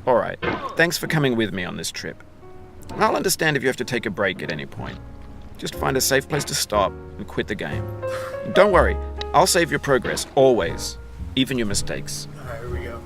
Alright, thanks for coming with me on this trip. I'll understand if you have to take a break at any point. Just find a safe place to stop and quit the game. And don't worry, I'll save your progress, always. Even your mistakes. Alright, here we go.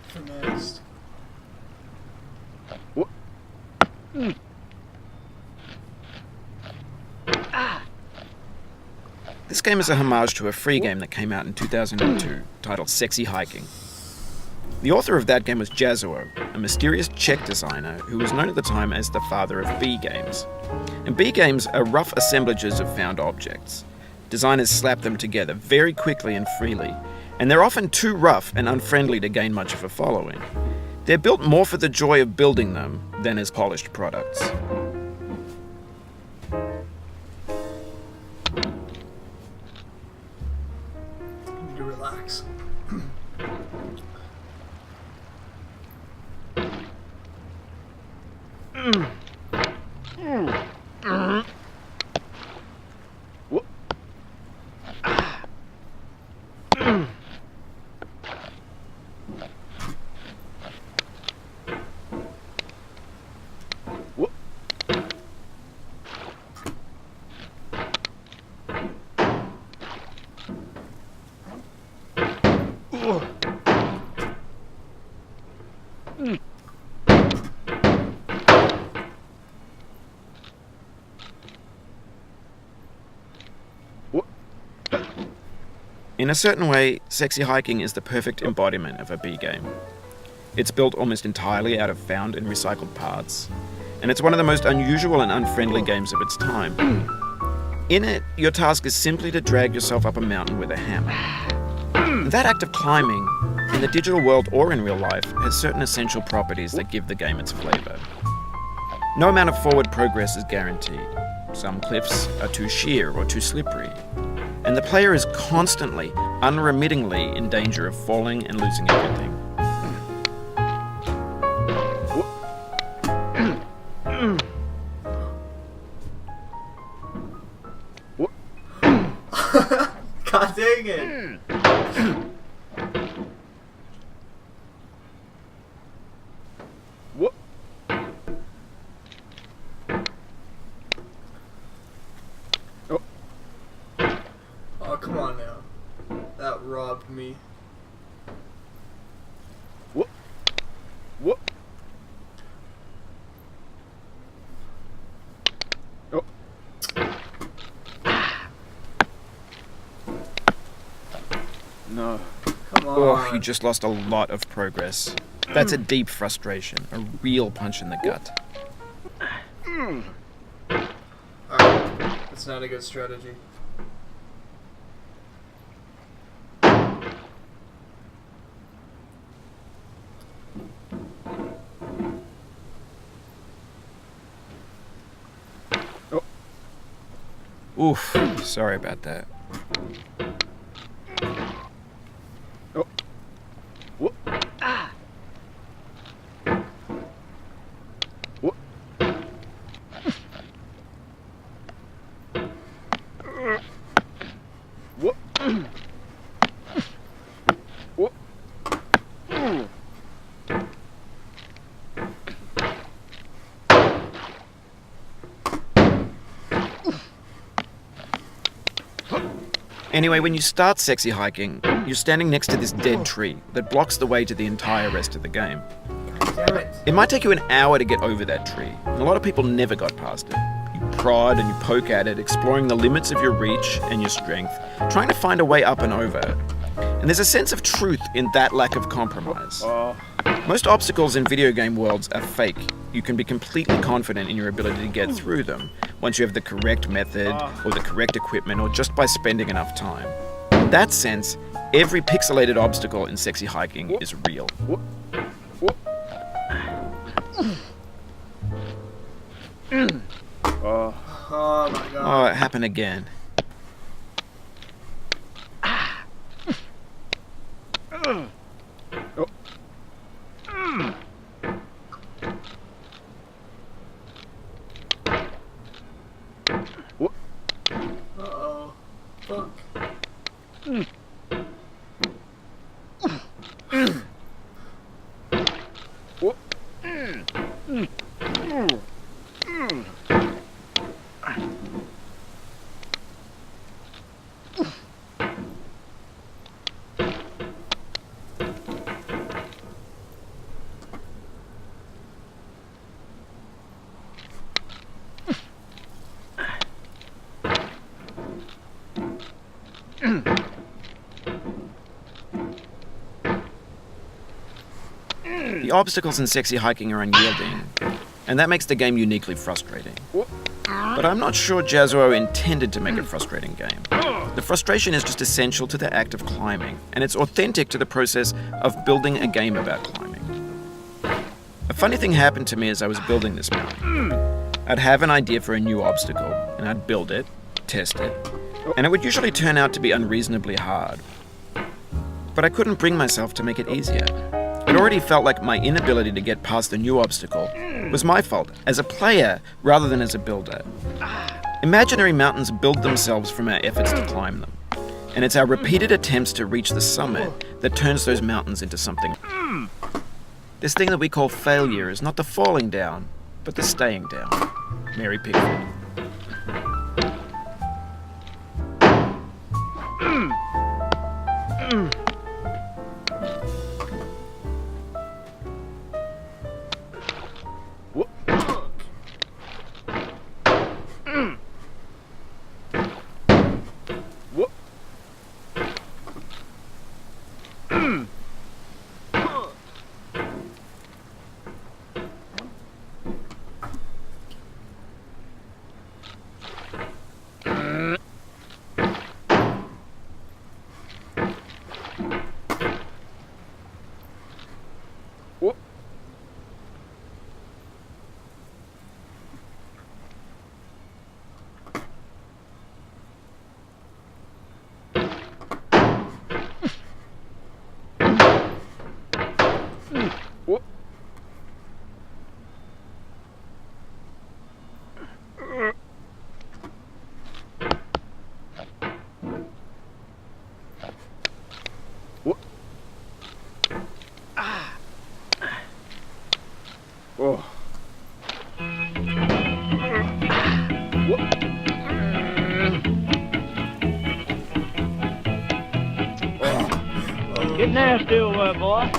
Finessed. This game is a homage to a free game that came out in 2002, titled Sexy Hiking. The author of that game was Jazzuo, a mysterious Czech designer who was known at the time as the father of B games. And B games are rough assemblages of found objects. Designers slap them together very quickly and freely, and they're often too rough and unfriendly to gain much of a following. They're built more for the joy of building them than as polished products. Need to relax. In a certain way, Sexy Hiking is the perfect embodiment of a B game. It's built almost entirely out of found and recycled parts, and it's one of the most unusual and unfriendly games of its time. In it, your task is simply to drag yourself up a mountain with a hammer. And that act of climbing, in the digital world or in real life, has certain essential properties that give the game its flavor. No amount of forward progress is guaranteed. Some cliffs are too sheer or too slippery. And the player is constantly, unremittingly in danger of falling and losing everything. God dang it! Oh, come on now. That robbed me. Whoop. Whoop. Oh. No. Come on. Oh, you just lost a lot of progress. That's a deep frustration, a real punch in the gut. Alright, that's not a good strategy. Oof, sorry about that. Oh. Whoop. Ah. Whoop. Whoop. Whoop. Anyway, when you start Sexy Hiking, you're standing next to this dead tree that blocks the way to the entire rest of the game. Damn it. It might take you an hour to get over that tree, and a lot of people never got past it. You prod and you poke at it, exploring the limits of your reach and your strength, trying to find a way up and over it. And there's a sense of truth in that lack of compromise. Most obstacles in video game worlds are fake, you can be completely confident in your ability to get through them once you have the correct method or the correct equipment or just by spending enough time. In that sense, every pixelated obstacle in Sexy Hiking is real. Oh my god. Oh, it happened again. Uh-oh. Fuck. The obstacles in Sexy Hiking are unyielding, and that makes the game uniquely frustrating. But I'm not sure Jazzuo intended to make a frustrating game. The frustration is just essential to the act of climbing, and it's authentic to the process of building a game about climbing. A funny thing happened to me as I was building this mountain. I'd have an idea for a new obstacle, and I'd build it, test it, and it would usually turn out to be unreasonably hard. But I couldn't bring myself to make it easier. It already felt like my inability to get past the new obstacle was my fault as a player rather than as a builder. Imaginary mountains build themselves from our efforts to climb them, and it's our repeated attempts to reach the summit that turns those mountains into something. This thing that we call failure is not the falling down, but the staying down. Mary Pickford. Get nasty over there, boy.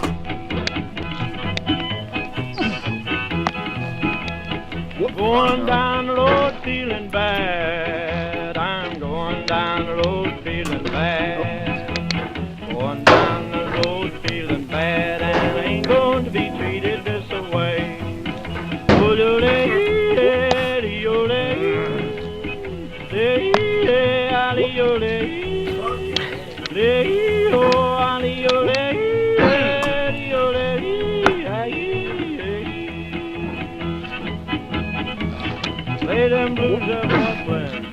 Going down the road feeling bad. I'm going down the road feeling bad. Going down the road feeling bad, and I ain't going to be treated this way. Play them blues up, Upland.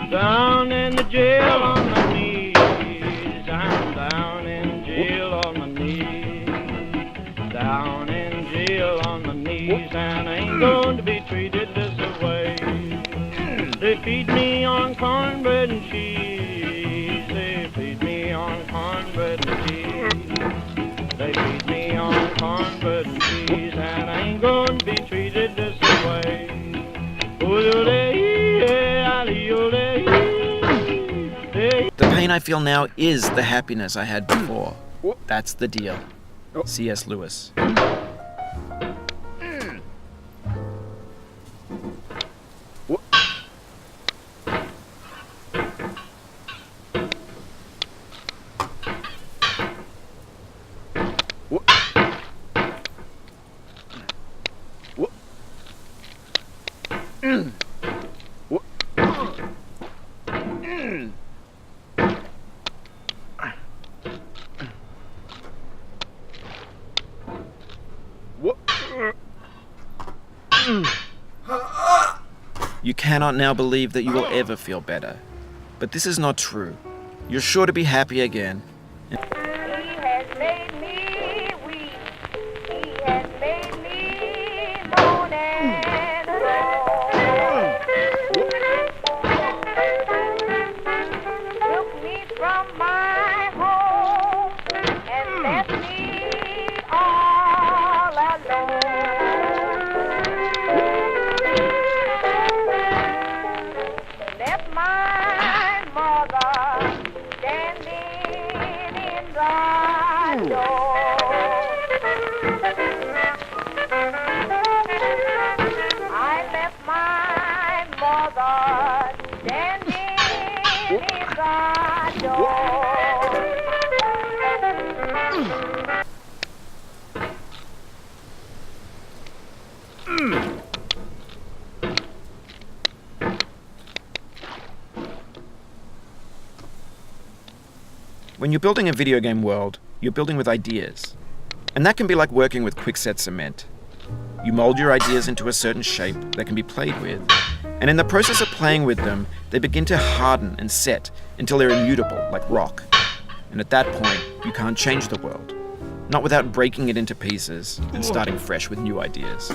Down in the jail on my knees. I'm down in jail on my knees. Down in jail on my knees, and I ain't going to be treated this way. They feed me on cornbread and cheese. They feed me on cornbread and cheese. They feed me on cornbread and cheese, and I ain't going to be treated this way. The pain I feel now is the happiness I had before. That's the deal. C.S. Lewis. You cannot now believe that you will ever feel better. But this is not true. You're sure to be happy again. He has made me weak. He has made me moan and groan. Took me from my home and left me all alone. Left my mother standing in the door. I left my mother standing in the door. When you're building a video game world, you're building with ideas. And that can be like working with quickset cement. You mold your ideas into a certain shape that can be played with, and in the process of playing with them, they begin to harden and set until they're immutable, like rock. And at that point, you can't change the world. Not without breaking it into pieces and starting fresh with new ideas.